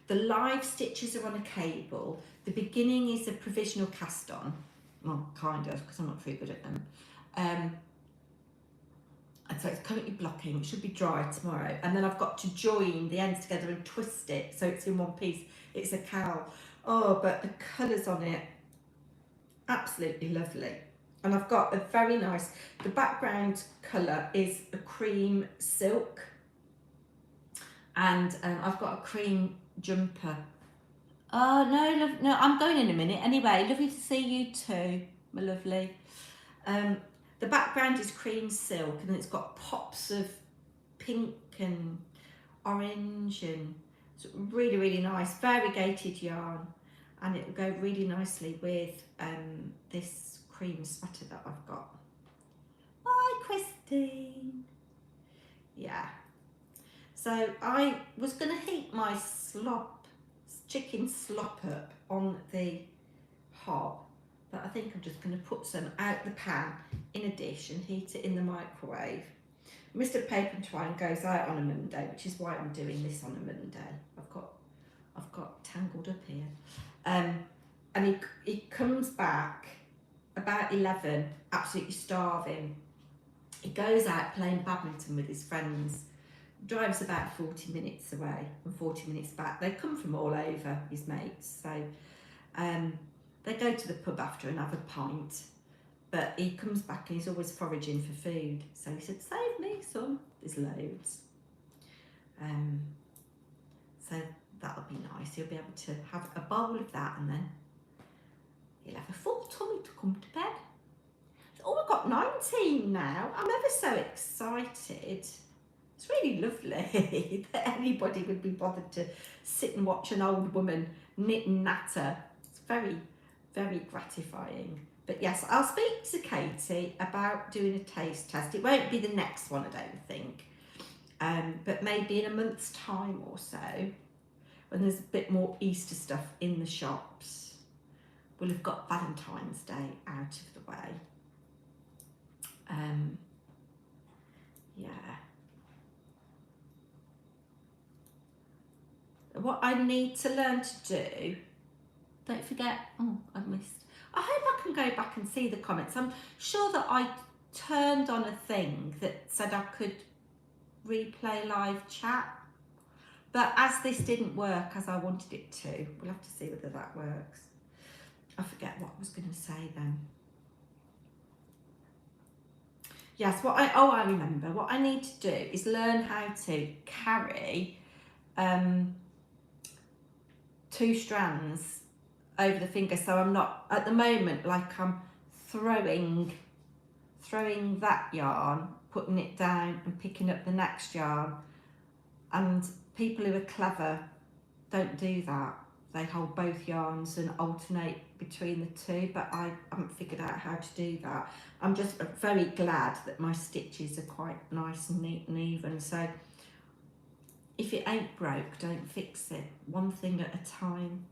The live stitches are on a cable. The beginning is a provisional cast on. Well, kind of, because I'm not very good at them. And so it's currently blocking. It should be dry tomorrow. And then I've got to join the ends together and twist it so it's in one piece. It's a cowl. Oh, but the colours on it, absolutely lovely. And I've got a very nice, the background colour is a cream silk. And I've got a cream jumper. Oh, no, I'm going in a minute. Anyway, lovely to see you too, my lovely. The background is cream silk and it's got pops of pink and orange and it's really, really nice, variegated yarn. And it will go really nicely with this cream sweater that I've got. Hi, Christine. Yeah. So I was going to heat my chicken slop up on the hob, but I think I'm just going to put some out the pan in a dish and heat it in the microwave. Mr. Paper&Twine goes out on a Monday, which is why I'm doing this on a Monday. I've got tangled up here. And he comes back about 11, absolutely starving. He goes out playing badminton with his friends, drives about 40 minutes away and 40 minutes back. They come from all over, his mates, so they go to the pub after and have a pint, but he comes back and he's always foraging for food. So he said, save me some, there's loads. So that'll be nice. He'll be able to have a bowl of that and then he'll have a full tummy to come to bed. Oh, I've got 19 now. I'm ever so excited. It's really lovely that anybody would be bothered to sit and watch an old woman knit and natter. It's very, very gratifying. But yes, I'll speak to Katie about doing a taste test. It won't be the next one, I don't think. But maybe in a month's time or so, when there's a bit more Easter stuff in the shops, we'll have got Valentine's Day out of the way. Yeah. What I need to learn to do, don't forget, oh, I missed. I hope I can go back and see the comments. I'm sure that I turned on a thing that said I could replay live chat, but as this didn't work as I wanted it to, we'll have to see whether that works. I forget what I was going to say then. Yes, I remember. What I need to do is learn how to carry 2 strands over the finger, so I'm not, at the moment, like I'm throwing that yarn, putting it down and picking up the next yarn. And people who are clever don't do that. They hold both yarns and alternate between the two, but I haven't figured out how to do that. I'm just very glad that my stitches are quite nice and neat and even. So if it ain't broke, don't fix it. One thing at a time.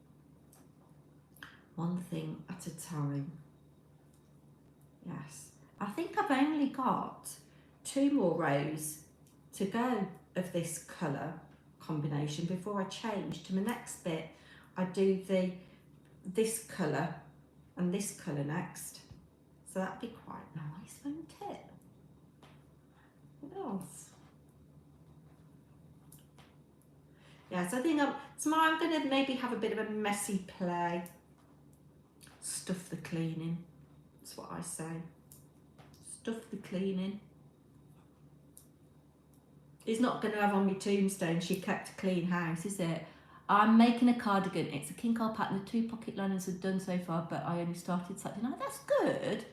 One thing at a time. Yes. I think I've only got 2 more rows to go of this colour combination before I change to my next bit. I do the this colour and this colour next. So that'd be quite nice, wouldn't it? What else? Yeah, so I think tomorrow I'm going to maybe have a bit of a messy play. Stuff the cleaning. That's what I say. Stuff the cleaning. It's not going to have on my tombstone, she kept a clean house, is it? I'm making a cardigan. It's a king card pattern. The 2 pocket linings are done so far, but I only started Saturday night. That's good.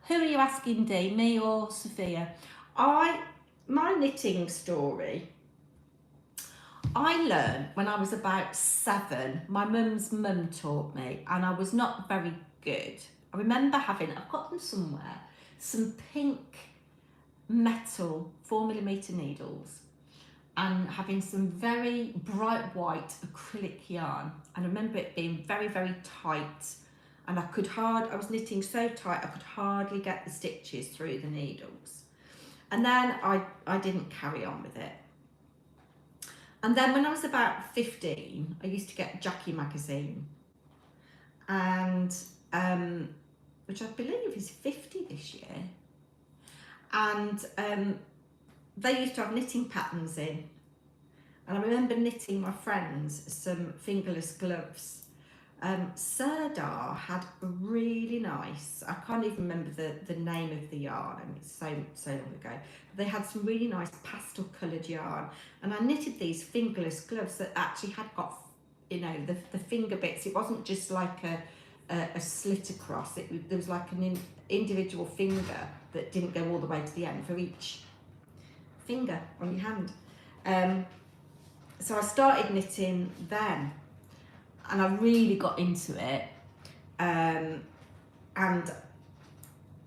Who are you asking, Dee? Me or Sophia? My knitting story, I learned when I was about 7. My mum's mum taught me, and I was not very good. I remember having, I've got them somewhere, some pink metal 4mm needles and having some very bright white acrylic yarn, and I remember it being very, very tight, and I was knitting so tight I could hardly get the stitches through the needles, and then I didn't carry on with it. And then when I was about 15, I used to get Jackie magazine, and which I believe is 50 this year, and they used to have knitting patterns in, and I remember knitting my friends some fingerless gloves. Serdar had a really nice, I can't even remember the name of the yarn, I mean, it's so long ago. They had some really nice pastel coloured yarn, and I knitted these fingerless gloves that actually had got, you know, the finger bits. It wasn't just like a slit across, there was like an individual finger that didn't go all the way to the end for each finger on your hand. So I started knitting then, and I really got into it, and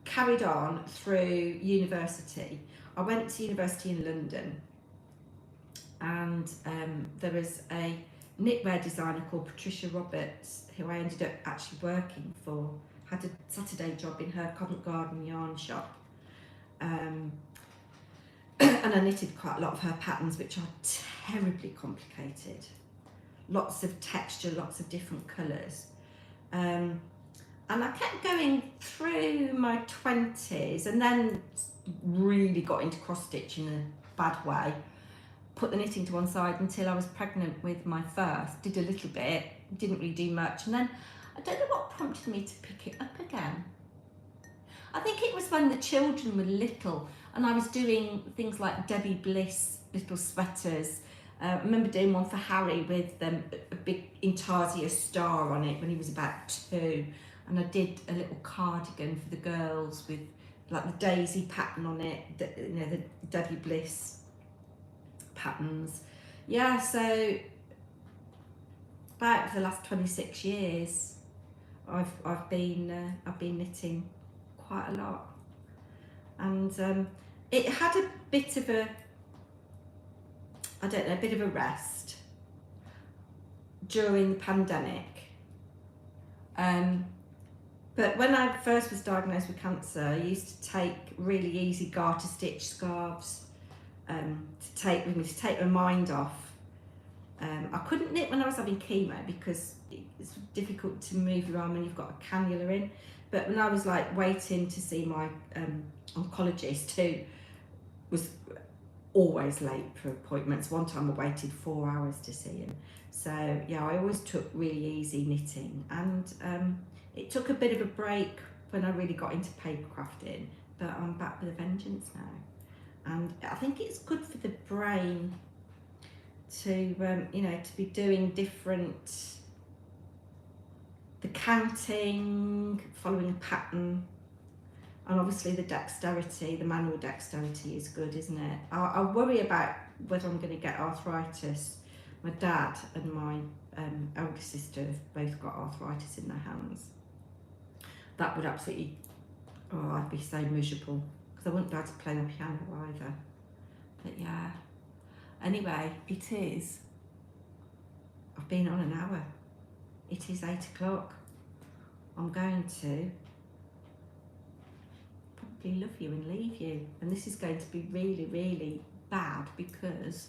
carried on through university. I went to university in London, and there was a knitwear designer called Patricia Roberts, who I ended up actually working for, had a Saturday job in her Covent Garden yarn shop. And I knitted quite a lot of her patterns, which are terribly complicated. Lots of texture, lots of different colours. And I kept going through my 20s, and then really got into cross stitch in a bad way. Put the knitting to one side until I was pregnant with my first. Did a little bit, didn't really do much, and then I don't know what prompted me to pick it up again. I think it was when the children were little, and I was doing things like Debbie Bliss little sweaters. I remember doing one for Harry with a big intarsia star on it when he was about 2, and I did a little cardigan for the girls with like the daisy pattern on it, you know, the Debbie Bliss patterns. Yeah, so about the last 26 years, I've been knitting quite a lot, and it had a bit of a, I don't know, a bit of a rest during the pandemic. But when I first was diagnosed with cancer, I used to take really easy garter stitch scarves to take my mind off. I couldn't knit when I was having chemo because it's difficult to move your arm when you've got a cannula in. But when I was like waiting to see my oncologist, who was always late for appointments. One time I waited 4 hours to see him. So yeah, I always took really easy knitting, and it took a bit of a break when I really got into paper crafting, but I'm back with a vengeance now. And I think it's good for the brain to, you know, to be doing different, the counting, following a pattern, and obviously the dexterity, the manual dexterity is good, isn't it? I worry about whether I'm going to get arthritis. My dad and my elder sister have both got arthritis in their hands. That would absolutely, oh, I'd be so miserable, because I wouldn't be able to play the piano either. But yeah, anyway, it is. I've been on an hour. It is 8 o'clock. I'm going to probably love you and leave you. And this is going to be really, really bad, because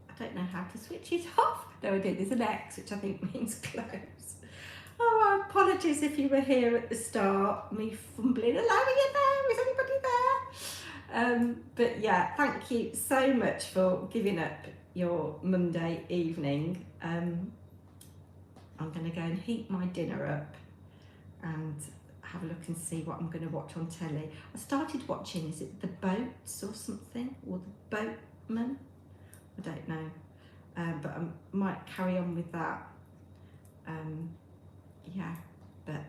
I don't know how to switch it off. No, I do. There's an X, which I think means close. Oh, apologies if you were here at the start, me fumbling. Hello, are you there? Is anybody there? But yeah, thank you so much for giving up your Monday evening. I'm going to go and heat my dinner up and have a look and see what I'm going to watch on telly. I started watching, is it The Boats or something? Or The Boatman? I don't know. But I might carry on with that. Yeah, but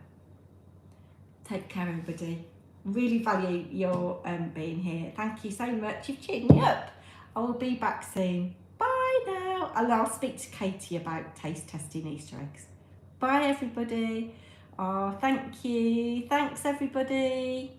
take care, everybody. Really value your being here. Thank you so much. You've cheered me up. I will be back soon. Bye now. And I'll speak to Katie about taste testing Easter eggs. Bye, everybody. Oh, thank you. Thanks, everybody.